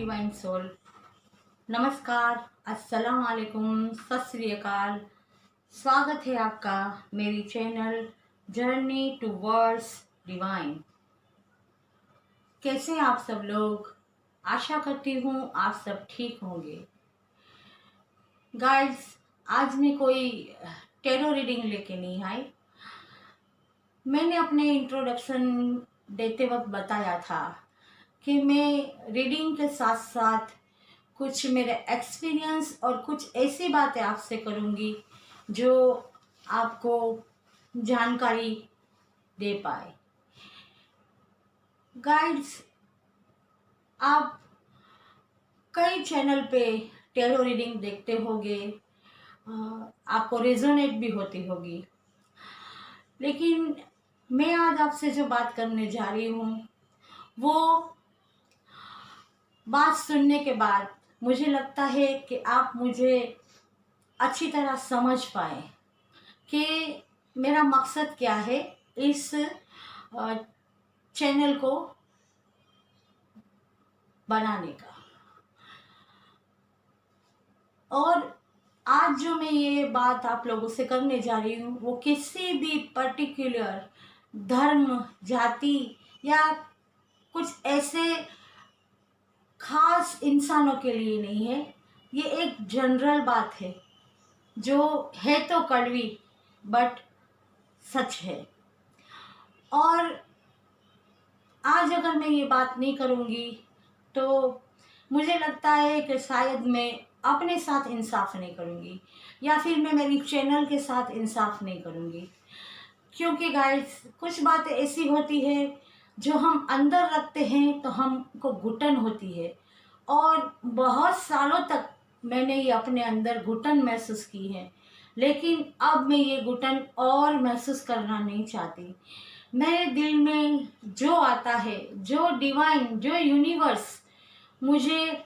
Divine soul. नमस्कार, अस्सलाम वालेकुम, सत श्री अकाल। स्वागत है आपका मेरी चैनल जर्नी टूवर्ड्स डिवाइन। कैसे हैं आप सब लोग? आशा करती हूँ आप सब ठीक होंगे। गाइस, आज मैं कोई टेरो रीडिंग लेके नहीं आई। मैंने अपने इंट्रोडक्शन देते वक्त बताया था कि मैं रीडिंग के साथ साथ कुछ मेरे एक्सपीरियंस और कुछ ऐसी बातें आपसे करूँगी जो आपको जानकारी दे पाए। गाइड्स, आप कई चैनल पे टेरो रीडिंग देखते होंगे, आपको रेजोनेट भी होती होगी, लेकिन मैं आज आपसे जो बात करने जा रही हूँ वो बात सुनने के बाद मुझे लगता है कि आप मुझे अच्छी तरह समझ पाए कि मेरा मकसद क्या है इस चैनल को बनाने का। और आज जो मैं ये बात आप लोगों से करने जा रही हूँ वो किसी भी पर्टिकुलर धर्म, जाति या कुछ ऐसे खास इंसानों के लिए नहीं है। ये एक जनरल बात है जो है तो कड़वी बट सच है। और आज अगर मैं ये बात नहीं करूँगी तो मुझे लगता है कि शायद मैं अपने साथ इंसाफ नहीं करूँगी या फिर मैं मेरी चैनल के साथ इंसाफ नहीं करूँगी। क्योंकि गाइस, कुछ बातें ऐसी होती है जो हम अंदर रखते हैं तो हमको घुटन होती है, और बहुत सालों तक मैंने ये अपने अंदर घुटन महसूस की है। लेकिन अब मैं ये घुटन और महसूस करना नहीं चाहती। मेरे दिल में जो आता है, जो डिवाइन, जो यूनिवर्स मुझे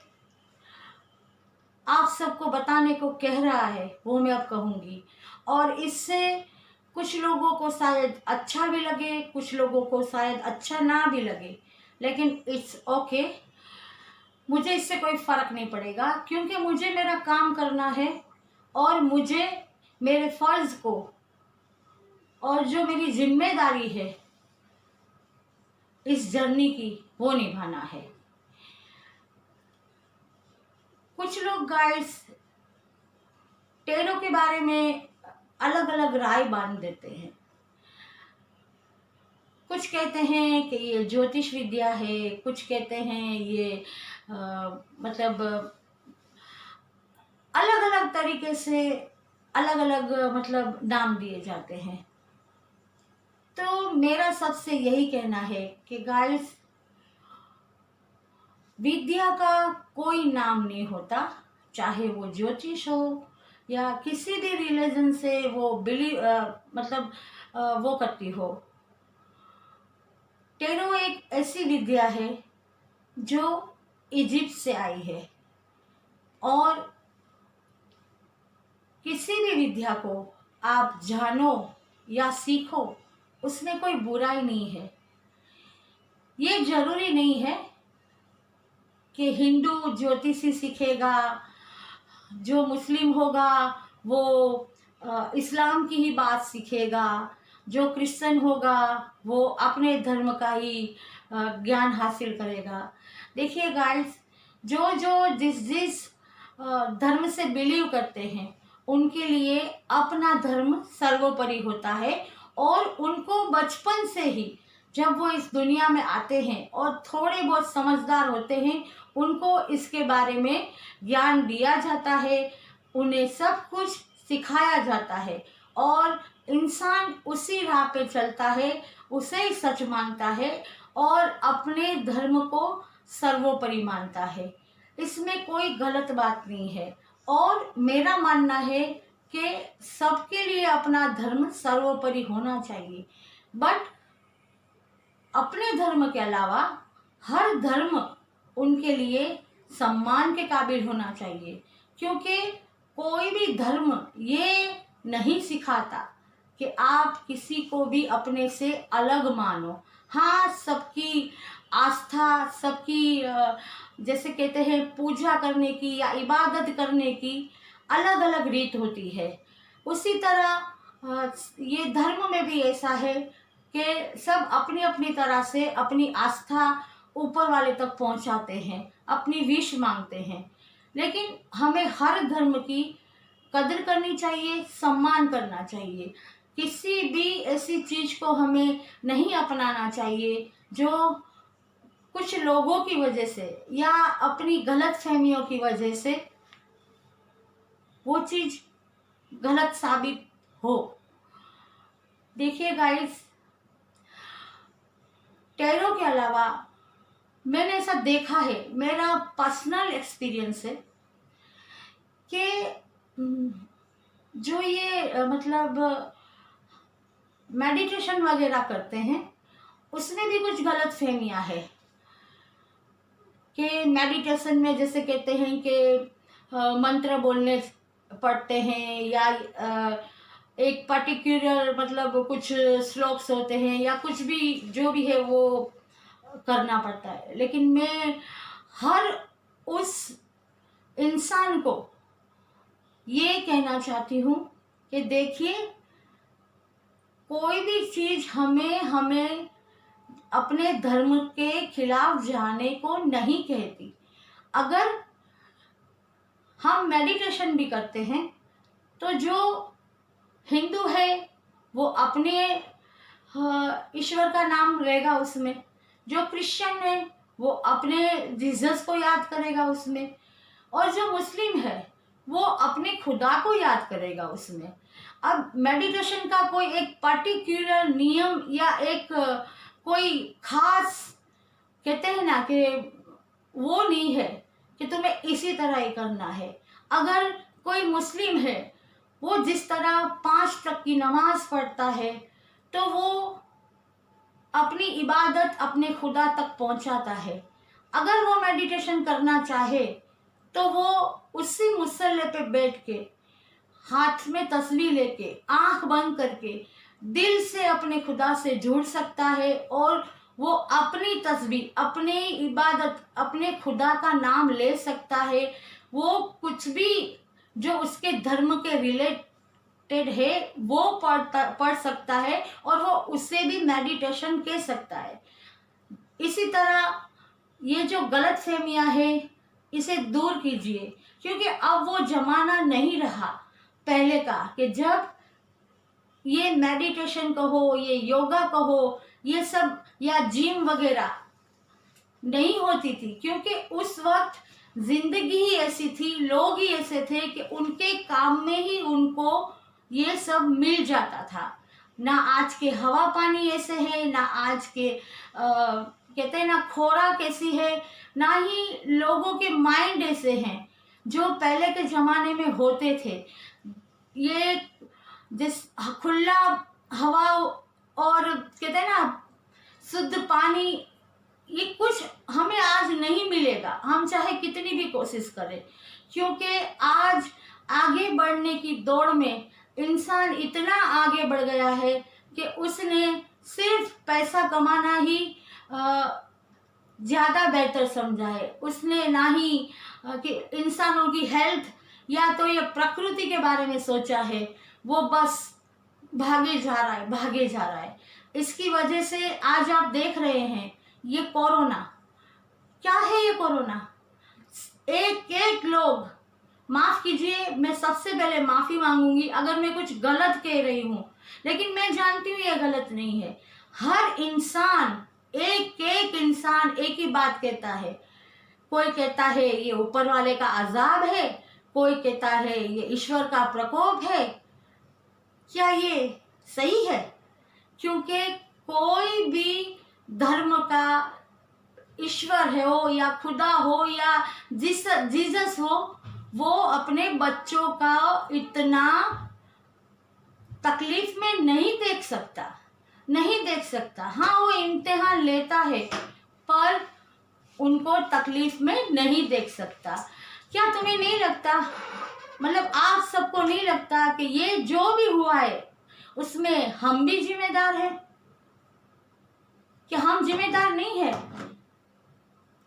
आप सबको बताने को कह रहा है वो मैं अब कहूँगी। और इससे कुछ लोगों को शायद अच्छा भी लगे, कुछ लोगों को शायद अच्छा ना भी लगे, लेकिन इट्स ओके। मुझे इससे कोई फ़र्क नहीं पड़ेगा, क्योंकि मुझे मेरा काम करना है और मुझे मेरे फ़र्ज़ को और जो मेरी जिम्मेदारी है इस जर्नी की वो निभाना है। कुछ लोग गाइस टेरो के बारे में अलग अलग राय बांध देते हैं। कुछ कहते हैं कि ये ज्योतिष विद्या है, कुछ कहते हैं ये मतलब अलग अलग तरीके से अलग अलग मतलब नाम दिए जाते हैं। तो मेरा सबसे यही कहना है कि गाइस, विद्या का कोई नाम नहीं होता, चाहे वो ज्योतिष हो या किसी भी रिलीजन से वो वो करती हो। टेरो एक ऐसी विद्या है जो इजिप्ट से आई है, और किसी भी विद्या को आप जानो या सीखो उसमें कोई बुराई नहीं है। ये जरूरी नहीं है कि हिंदू ज्योतिषी सीखेगा, जो मुस्लिम होगा वो इस्लाम की ही बात सीखेगा, जो क्रिश्चियन होगा वो अपने धर्म का ही ज्ञान हासिल करेगा। देखिए गाइस, जो जो जिस धर्म से बिलीव करते हैं उनके लिए अपना धर्म सर्वोपरि होता है, और उनको बचपन से ही जब वो इस दुनिया में आते हैं और थोड़े बहुत समझदार होते हैं उनको इसके बारे में ज्ञान दिया जाता है, उन्हें सब कुछ सिखाया जाता है, और इंसान उसी राह पे चलता है, उसे ही सच मानता है और अपने धर्म को सर्वोपरि मानता है। इसमें कोई गलत बात नहीं है, और मेरा मानना है कि सबके लिए अपना धर्म सर्वोपरि होना चाहिए। बट अपने धर्म के अलावा हर धर्म उनके लिए सम्मान के काबिल होना चाहिए, क्योंकि कोई भी धर्म ये नहीं सिखाता कि आप किसी को भी अपने से अलग मानो। हाँ, सबकी आस्था, सबकी जैसे कहते हैं पूजा करने की या इबादत करने की अलग अलग रीत होती है। उसी तरह ये धर्म में भी ऐसा है कि सब अपनी अपनी तरह से अपनी आस्था ऊपर वाले तक पहुंचाते हैं, अपनी विश मांगते हैं। लेकिन हमें हर धर्म की कदर करनी चाहिए, सम्मान करना चाहिए। किसी भी ऐसी चीज को हमें नहीं अपनाना चाहिए जो कुछ लोगों की वजह से या अपनी गलत फहमियों की वजह से वो चीज गलत साबित हो। देखिए गाइस, टैरो के अलावा मैंने ऐसा देखा है, मेरा पर्सनल एक्सपीरियंस है कि जो ये मतलब मेडिटेशन वगैरह करते हैं उसमें भी कुछ गलत फहमियाँ है कि मेडिटेशन में जैसे कहते हैं कि मंत्र बोलने पड़ते हैं या एक पर्टिकुलर मतलब कुछ श्लोक्स होते हैं या कुछ भी जो भी है वो करना पड़ता है। लेकिन मैं हर उस इंसान को ये कहना चाहती हूँ कि देखिए, कोई भी चीज हमें अपने धर्म के खिलाफ जाने को नहीं कहती। अगर हम मेडिटेशन भी करते हैं तो जो हिंदू है वो अपने ईश्वर का नाम लेगा उसमें, जो क्रिश्चियन है वो अपने जीसस को याद करेगा उसमें, और जो मुस्लिम है वो अपने खुदा को याद करेगा उसमें। अब मेडिटेशन का कोई एक पर्टिकुलर नियम या एक कोई खास कहते हैं ना कि वो नहीं है कि तुम्हें इसी तरह ही करना है। अगर कोई मुस्लिम है वो जिस तरह 5 वक्त की नमाज पढ़ता है तो वो अपनी इबादत अपने खुदा तक पहुंचाता है। अगर वो मेडिटेशन करना चाहे तो वो उसी मुसल्ले पे बैठ के हाथ में तस्बीह लेके आंख बंद करके दिल से अपने खुदा से जुड़ सकता है और वो अपनी तस्बीह, अपनी इबादत, अपने खुदा का नाम ले सकता है। वो कुछ भी जो उसके धर्म के रिलेटेड है वो पढ़ सकता है और वो उससे भी मेडिटेशन कह सकता है। इसी तरह ये जो गलत फहमियाँ है इसे दूर कीजिए, क्योंकि अब वो जमाना नहीं रहा पहले का कि जब ये मेडिटेशन कहो, ये योगा कहो, ये सब या जिम वगैरह नहीं होती थी। क्योंकि उस वक्त जिंदगी ही ऐसी थी, लोग ही ऐसे थे कि उनके काम में ही उनको ये सब मिल जाता था। ना आज के हवा पानी ऐसे है, ना आज के कहते हैं ना खोराक कैसी है, ना ही लोगों के माइंड ऐसे हैं जो पहले के ज़माने में होते थे। ये जिस खुला हवा और कहते हैं ना शुद्ध पानी, ये कुछ हमें आज नहीं मिलेगा, हम चाहे कितनी भी कोशिश करें। क्योंकि आज आगे बढ़ने की दौड़ में इंसान इतना आगे बढ़ गया है कि उसने सिर्फ पैसा कमाना ही ज़्यादा बेहतर समझा है। उसने ना ही कि इंसानों की हेल्थ या तो ये प्रकृति के बारे में सोचा है, वो बस भागे जा रहा है। इसकी वजह से आज आप देख रहे हैं ये कोरोना क्या है। ये कोरोना एक एक लोग, माफ़ कीजिए, मैं सबसे पहले माफ़ी मांगूंगी अगर मैं कुछ गलत कह रही हूँ, लेकिन मैं जानती हूँ ये गलत नहीं है। हर इंसान, एक एक इंसान एक ही बात कहता है। कोई कहता है ये ऊपर वाले का अजाब है, कोई कहता है ये ईश्वर का प्रकोप है। क्या ये सही है? क्योंकि कोई भी धर्म का ईश्वर है हो या खुदा हो या जीसस हो, वो अपने बच्चों का इतना तकलीफ में नहीं देख सकता। हाँ, वो इम्तिहान लेता है पर उनको तकलीफ में नहीं देख सकता। क्या तुम्हें नहीं लगता, मतलब आप सबको नहीं लगता कि ये जो भी हुआ है उसमें हम भी जिम्मेदार हैं? कि हम जिम्मेदार नहीं है।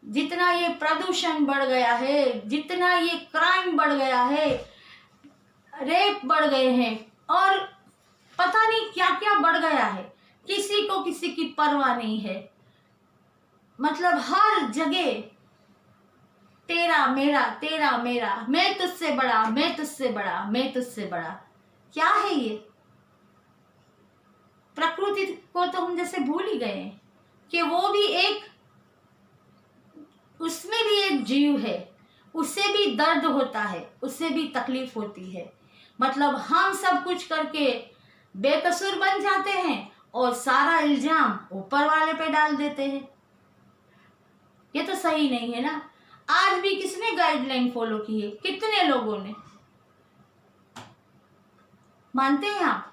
जितना ये प्रदूषण बढ़ गया है, जितना ये क्राइम बढ़ गया है, रेप बढ़ गए हैं और पता नहीं क्या क्या बढ़ गया है, किसी को किसी की परवाह नहीं है। मतलब हर जगह तेरा मेरा, तेरा मेरा, मैं तुझसे बड़ा, मैं तुझसे बड़ा, मैं तुझसे बड़ा। क्या है ये? प्रकृति को तो हम जैसे भूल ही गए हैं कि वो भी एक, उसमें भी एक जीव है, उससे भी दर्द होता है, उससे भी तकलीफ होती है। मतलब हम सब कुछ करके बेकसूर बन जाते हैं और सारा इल्जाम ऊपर वाले पे डाल देते हैं। ये तो सही नहीं है ना। आज भी किसने गाइडलाइन फॉलो की है? कितने लोगों ने? मानते हैं आप?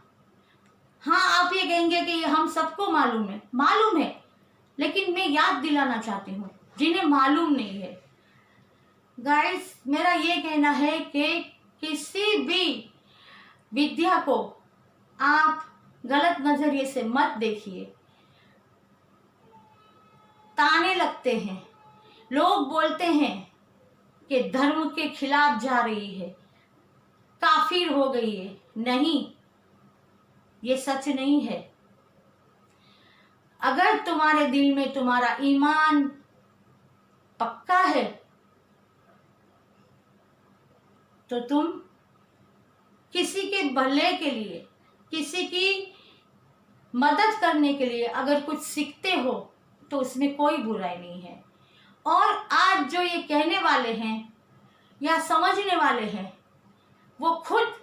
हाँ, आप ये कहेंगे कि ये हम सबको मालूम है, मालूम है, लेकिन मैं याद दिलाना चाहती हूँ जिन्हें मालूम नहीं है। गाइस, मेरा ये कहना है कि किसी भी विद्या को आप गलत नजरिए से मत देखिए। ताने लगते हैं, लोग बोलते हैं कि धर्म के खिलाफ जा रही है, काफिर हो गई है। नहीं, ये सच नहीं है। अगर तुम्हारे दिल में तुम्हारा ईमान पक्का है तो तुम किसी के भले के लिए, किसी की मदद करने के लिए अगर कुछ सीखते हो तो उसमें कोई बुराई नहीं है। और आज जो ये कहने वाले हैं या समझने वाले हैं, वो खुद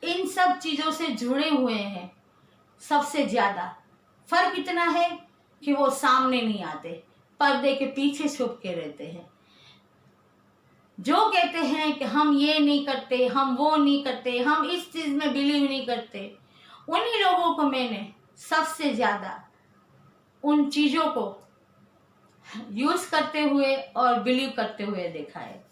इन सब चीज़ों से जुड़े हुए हैं। सबसे ज़्यादा फर्क इतना है कि वो सामने नहीं आते, पर्दे के पीछे छुप के रहते हैं। जो कहते हैं कि हम ये नहीं करते, हम वो नहीं करते, हम इस चीज़ में बिलीव नहीं करते, उन्हीं लोगों को मैंने सबसे ज़्यादा उन चीज़ों को यूज़ करते हुए और बिलीव करते हुए देखा है।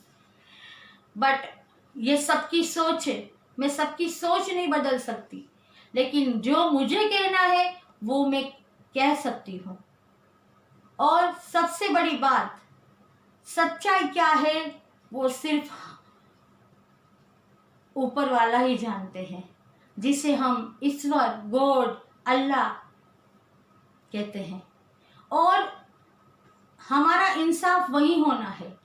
बट ये सबकी सोच है, मैं सबकी सोच नहीं बदल सकती, लेकिन जो मुझे कहना है वो मैं कह सकती हूँ। और सबसे बड़ी बात, सच्चाई क्या है वो सिर्फ ऊपर वाला ही जानते हैं, जिसे हम ईश्वर, गॉड, अल्लाह कहते हैं। और हमारा इंसाफ वही होना है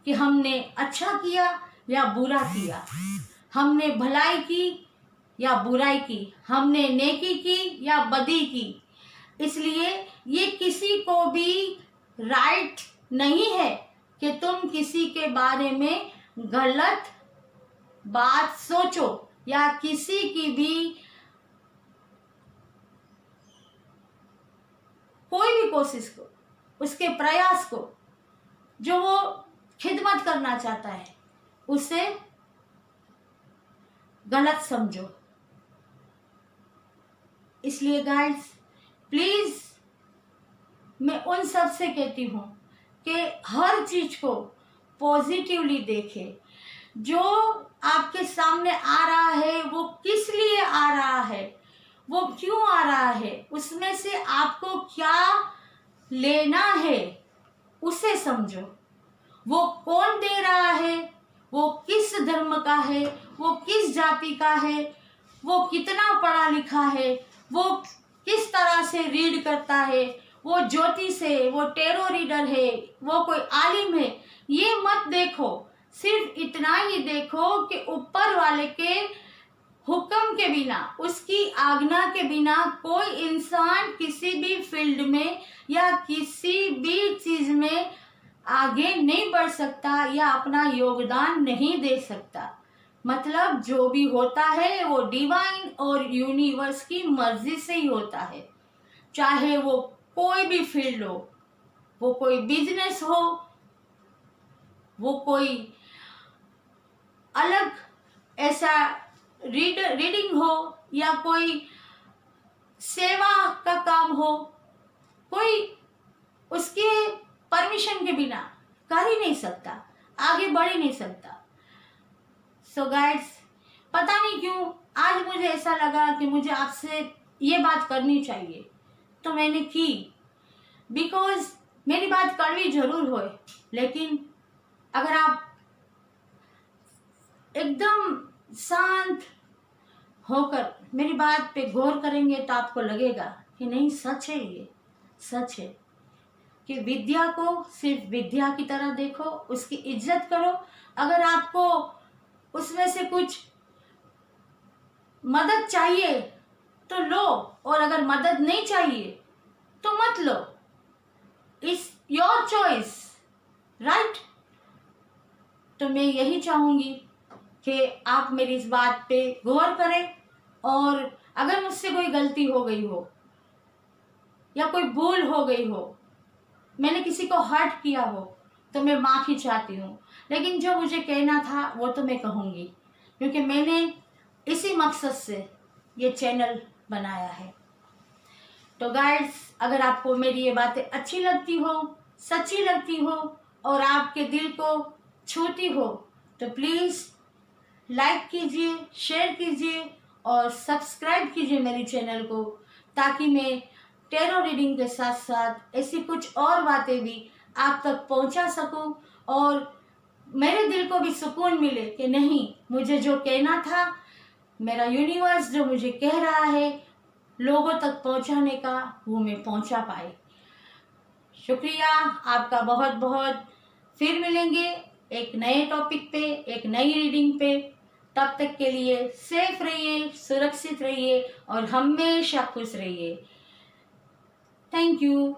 कि हमने अच्छा किया या बुरा किया, हमने भलाई की या बुराई की, हमने नेकी की या बदी की। इसलिए ये किसी को भी राइट नहीं है कि तुम किसी के बारे में गलत बात सोचो या किसी की भी कोई भी कोशिश को, उसके प्रयास को, जो वो खिदमत करना चाहता है, उसे गलत समझो। इसलिए गाइस, प्लीज मैं उन सब से कहती हूँ कि हर चीज को पॉजिटिवली देखें। जो आपके सामने आ रहा है वो किस लिए आ रहा है, वो क्यों आ रहा है, उसमें से आपको क्या लेना है उसे समझो। वो कौन दे रहा है, वो किस धर्म का है, वो किस जाति का है, वो कितना पढ़ा लिखा है, वो किस तरह से रीड करता है, वो ज्योतिष है, वो टेरो रीडर है, वो कोई आलिम है। ये मत देखो, सिर्फ इतना ही देखो कि ऊपर वाले के हुक्म के बिना, उसकी आज्ञा के बिना कोई इंसान किसी भी फील्ड में या किसी भी चीज में आगे नहीं बढ़ सकता या अपना योगदान नहीं दे सकता। मतलब जो भी होता है वो डिवाइन और यूनिवर्स की मर्जी से ही होता है। चाहे वो कोई भी फील्ड हो, वो कोई बिजनेस हो, वो कोई अलग ऐसा रीडिंग हो या कोई सेवा का काम हो, कोई उसके परमिशन के बिना कर ही नहीं सकता, आगे बढ़ ही नहीं सकता। सो गाइड्स, पता नहीं क्यों आज मुझे ऐसा लगा कि मुझे आपसे ये बात करनी चाहिए, तो मैंने की। बिकॉज मेरी बात कड़वी जरूर हो, लेकिन अगर आप एकदम शांत होकर मेरी बात पे गौर करेंगे तो आपको लगेगा कि नहीं, सच है, ये सच है कि विद्या को सिर्फ विद्या की तरह देखो, उसकी इज्जत करो। अगर आपको उसमें से कुछ मदद चाहिए तो लो, और अगर मदद नहीं चाहिए तो मत लो। It's your choice, right. तो मैं यही चाहूँगी कि आप मेरी इस बात पे गौर करें, और अगर मुझसे कोई गलती हो गई हो या कोई भूल हो गई हो, मैंने किसी को हर्ट किया हो, तो मैं माफ़ी चाहती हूँ। लेकिन जो मुझे कहना था वो तो मैं कहूँगी, क्योंकि मैंने इसी मकसद से ये चैनल बनाया है। तो गाइस, अगर आपको मेरी ये बातें अच्छी लगती हो, सच्ची लगती हो और आपके दिल को छूती हो, तो प्लीज़ लाइक कीजिए, शेयर कीजिए और सब्सक्राइब कीजिए मेरी चैनल को, ताकि मैं टैरो रीडिंग के साथ साथ ऐसी कुछ और बातें भी आप तक पहुंचा सकूं, और मेरे दिल को भी सुकून मिले कि नहीं, मुझे जो कहना था, मेरा यूनिवर्स जो मुझे कह रहा है लोगों तक पहुंचाने का, वो मैं पहुंचा पाए। शुक्रिया आपका बहुत बहुत। फिर मिलेंगे एक नए टॉपिक पे, एक नई रीडिंग पे। तब तक के लिए सेफ रहिए, सुरक्षित रहिए और हमेशा खुश रहिए। Thank you.